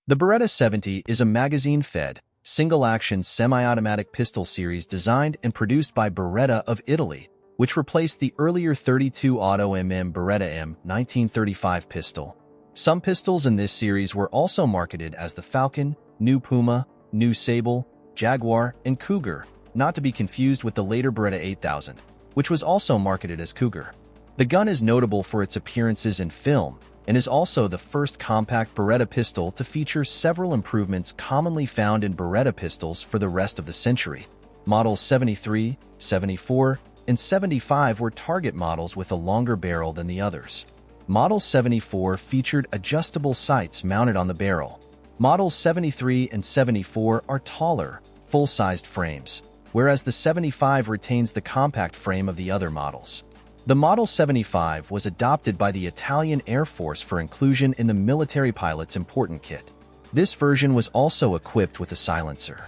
The Beretta 70 is a magazine-fed, single-action semi-automatic pistol series designed and produced by Beretta of Italy, which replaced the earlier 32 Auto Beretta M1935 pistol. Some pistols in this series were also marketed as the Falcon, new Puma, new Sable, Jaguar, and Cougar, not to be confused with the later Beretta 8000, which was also marketed as Cougar. The gun is notable for its appearances in film and is also the first compact Beretta pistol to feature several improvements commonly found in Beretta pistols for the rest of the century. Models 73, 74, and 75 were target models with a longer barrel than the others. Model 74 featured adjustable sights mounted on the barrel. Models 73 and 74 are taller, full-sized frames, whereas the 75 retains the compact frame of the other models. The Model 75 was adopted by the Italian Air Force for inclusion in the military pilot's important kit. This version was also equipped with a silencer.